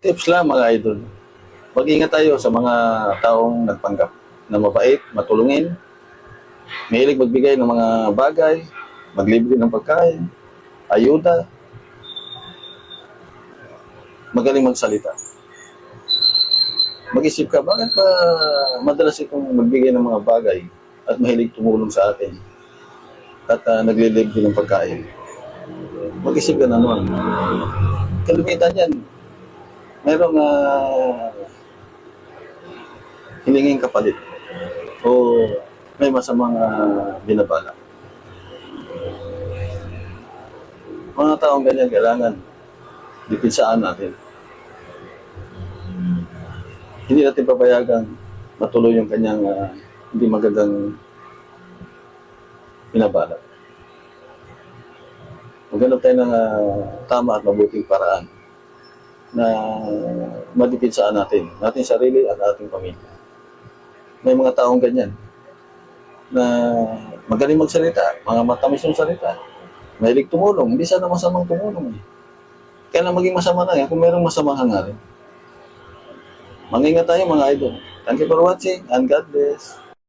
Tips lang mga idol. Mag-ingat tayo sa mga taong nagpanggap na mabait, matulungin, mahilig magbigay ng mga bagay, maglibre ng pagkain, ayuda, magaling magsalita. Mag-isip ka, bakit ba madalas itong magbigay ng mga bagay at mahilig tumulong sa atin at naglilibre ng pagkain? Mag-isip ka naman. Kalimitan yan. Merong hilinging kapalit o may masamang binabala. Mga taong ganyan, kailangan dipinsaan natin. Hindi natin papayagan matuloy yung kanyang hindi magandang binabala. Maghanap tayo ng tama at mabuting paraan na madipinsaan natin sarili at ating pamilya. May mga taong ganyan na magaling magsalita, mga matamis yung salita, mahilig tumulong, hindi sana masamang tumulong. Kaya na maging masama na yan kung merong masamang hangarin. Mangingat tayo mga idol. Thank you for watching and God bless.